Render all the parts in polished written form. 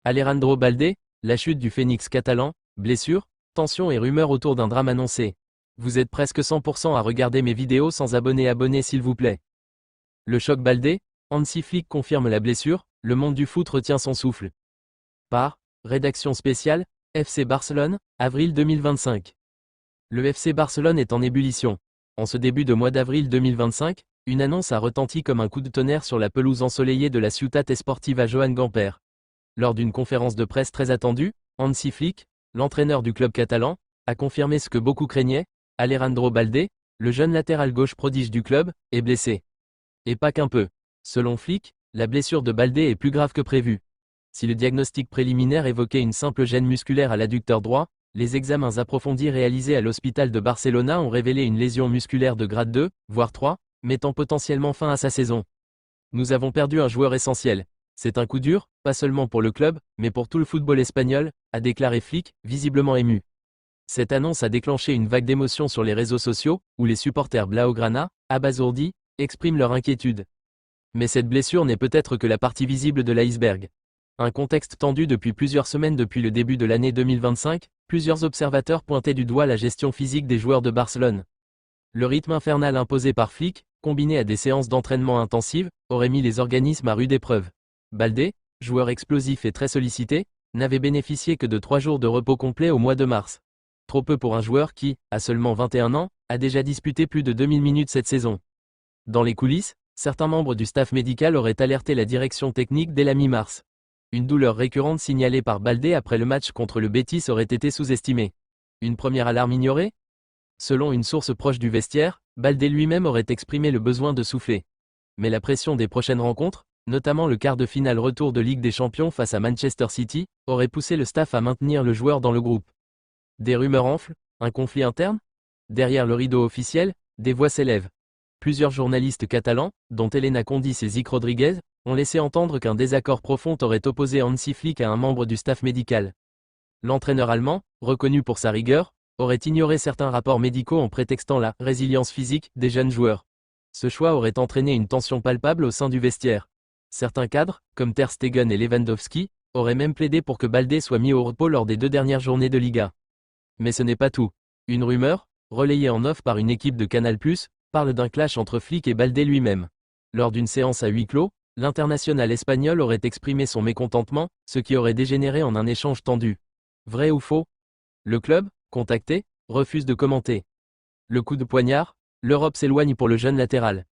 Alejandro Balde, la chute du Phénix catalan, blessure, tension et rumeurs autour d'un drame annoncé. Vous êtes presque 100% à regarder mes vidéos sans abonner s'il vous plaît. Le choc Balde, Hansi Flick confirme la blessure, le monde du foot retient son souffle. Par rédaction spéciale, FC Barcelone, avril 2025. Le FC Barcelone est en ébullition. En ce début de mois d'avril 2025, une annonce a retenti comme un coup de tonnerre sur la pelouse ensoleillée de la Ciutat Esportiva Joan Gamper. Lors d'une conférence de presse très attendue, Hansi Flick, l'entraîneur du club catalan, a confirmé ce que beaucoup craignaient, Alejandro Balde, le jeune latéral gauche prodige du club, est blessé. Et pas qu'un peu. Selon Flick, la blessure de Balde est plus grave que prévu. Si le diagnostic préliminaire évoquait une simple gêne musculaire à l'adducteur droit, les examens approfondis réalisés à l'hôpital de Barcelona ont révélé une lésion musculaire de grade 2, voire 3, mettant potentiellement fin à sa saison. Nous avons perdu un joueur essentiel. C'est un coup dur, pas seulement pour le club, mais pour tout le football espagnol, a déclaré Flick, visiblement ému. Cette annonce a déclenché une vague d'émotions sur les réseaux sociaux, où les supporters blaugrana, abasourdis, expriment leur inquiétude. Mais cette blessure n'est peut-être que la partie visible de l'iceberg. Un contexte tendu depuis plusieurs semaines depuis le début de l'année 2025, plusieurs observateurs pointaient du doigt la gestion physique des joueurs de Barcelone. Le rythme infernal imposé par Flick, combiné à des séances d'entraînement intensives, aurait mis les organismes à rude épreuve. Balde, joueur explosif et très sollicité, n'avait bénéficié que de 3 jours de repos complet au mois de mars. Trop peu pour un joueur qui, à seulement 21 ans, a déjà disputé plus de 2000 minutes cette saison. Dans les coulisses, certains membres du staff médical auraient alerté la direction technique dès la mi-mars. Une douleur récurrente signalée par Balde après le match contre le Betis aurait été sous-estimée. Une première alarme ignorée? Selon une source proche du vestiaire, Balde lui-même aurait exprimé le besoin de souffler. Mais la pression des prochaines rencontres, notamment le quart de finale retour de Ligue des Champions face à Manchester City, aurait poussé le staff à maintenir le joueur dans le groupe. Des rumeurs enflent, un conflit interne? Derrière le rideau officiel, des voix s'élèvent. Plusieurs journalistes catalans, dont Elena Condis et Zic Rodriguez, ont laissé entendre qu'un désaccord profond aurait opposé Hansi Flick à un membre du staff médical. L'entraîneur allemand, reconnu pour sa rigueur, aurait ignoré certains rapports médicaux en prétextant la résilience physique des jeunes joueurs. Ce choix aurait entraîné une tension palpable au sein du vestiaire. Certains cadres, comme Ter Stegen et Lewandowski, auraient même plaidé pour que Balde soit mis au repos lors des 2 dernières journées de Liga. Mais ce n'est pas tout. Une rumeur, relayée en off par une équipe de Canal+, parle d'un clash entre Flick et Balde lui-même. Lors d'une séance à huis clos, l'international espagnol aurait exprimé son mécontentement, ce qui aurait dégénéré en un échange tendu. Vrai ou faux? Le club, contacté, refuse de commenter. Le coup de poignard, l'Europe s'éloigne pour le jeune latéral.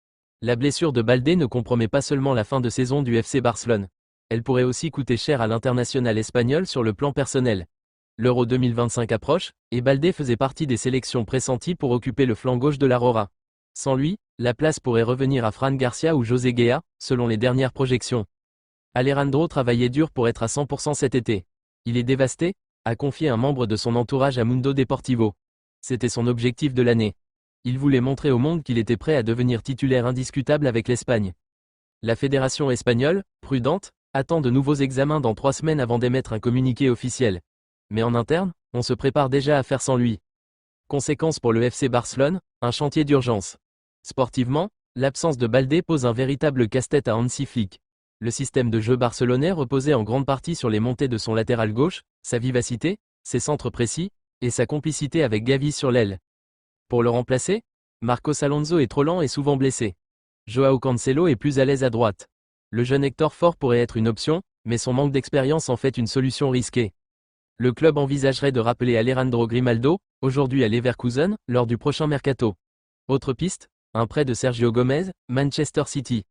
La blessure de Balde ne compromet pas seulement la fin de saison du FC Barcelone. Elle pourrait aussi coûter cher à l'international espagnol sur le plan personnel. L'Euro 2025 approche, et Balde faisait partie des sélections pressenties pour occuper le flanc gauche de l'Aurora. Sans lui, la place pourrait revenir à Fran Garcia ou José Guea, selon les dernières projections. Alejandro travaillait dur pour être à 100% cet été. Il est dévasté, a confié un membre de son entourage à Mundo Deportivo. C'était son objectif de l'année. Il voulait montrer au monde qu'il était prêt à devenir titulaire indiscutable avec l'Espagne. La fédération espagnole, prudente, attend de nouveaux examens dans 3 semaines avant d'émettre un communiqué officiel. Mais en interne, on se prépare déjà à faire sans lui. Conséquence pour le FC Barcelone, un chantier d'urgence. Sportivement, l'absence de Balde pose un véritable casse-tête à Hansi Flick. Le système de jeu barcelonais reposait en grande partie sur les montées de son latéral gauche, sa vivacité, ses centres précis, et sa complicité avec Gavi sur l'aile. Pour le remplacer, Marcos Alonso est trop lent et souvent blessé. Joao Cancelo est plus à l'aise à droite. Le jeune Hector Ford pourrait être une option, mais son manque d'expérience en fait une solution risquée. Le club envisagerait de rappeler Alejandro Grimaldo, aujourd'hui à Leverkusen, lors du prochain mercato. Autre piste, un prêt de Sergio Gomez, Manchester City.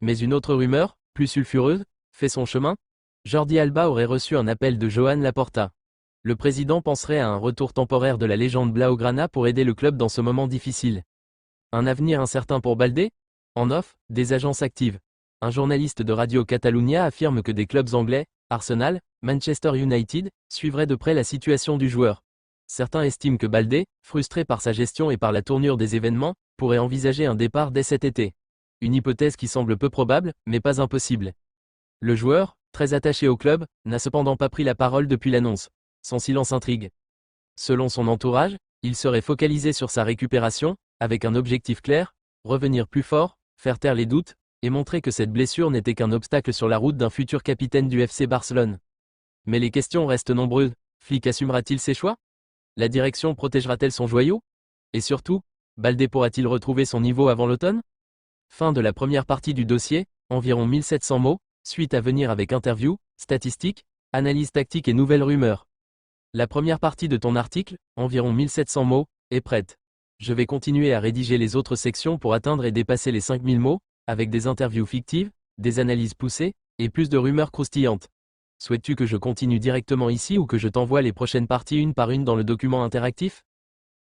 Mais une autre rumeur, plus sulfureuse, fait son chemin. Jordi Alba aurait reçu un appel de Joan Laporta. Le président penserait à un retour temporaire de la légende blaugrana pour aider le club dans ce moment difficile. Un avenir incertain pour Balde? En off, des agences actives. Un journaliste de Radio Catalunya affirme que des clubs anglais, Arsenal, Manchester United, suivraient de près la situation du joueur. Certains estiment que Balde, frustré par sa gestion et par la tournure des événements, pourrait envisager un départ dès cet été. Une hypothèse qui semble peu probable, mais pas impossible. Le joueur, très attaché au club, n'a cependant pas pris la parole depuis l'annonce. Son silence intrigue. Selon son entourage, il serait focalisé sur sa récupération, avec un objectif clair, revenir plus fort, faire taire les doutes, et montrer que cette blessure n'était qu'un obstacle sur la route d'un futur capitaine du FC Barcelone. Mais les questions restent nombreuses. Flic assumera-t-il ses choix? La direction protégera-t-elle son joyau? Et surtout, Baldé pourra-t-il retrouver son niveau avant l'automne? Fin de la première partie du dossier, environ 1700 mots, suite à venir avec interview, statistiques, analyse tactique et nouvelles rumeurs. La première partie de ton article, environ 1700 mots, est prête. Je vais continuer à rédiger les autres sections pour atteindre et dépasser les 5000 mots, avec des interviews fictives, des analyses poussées, et plus de rumeurs croustillantes. Souhaites-tu que je continue directement ici ou que je t'envoie les prochaines parties une par une dans le document interactif?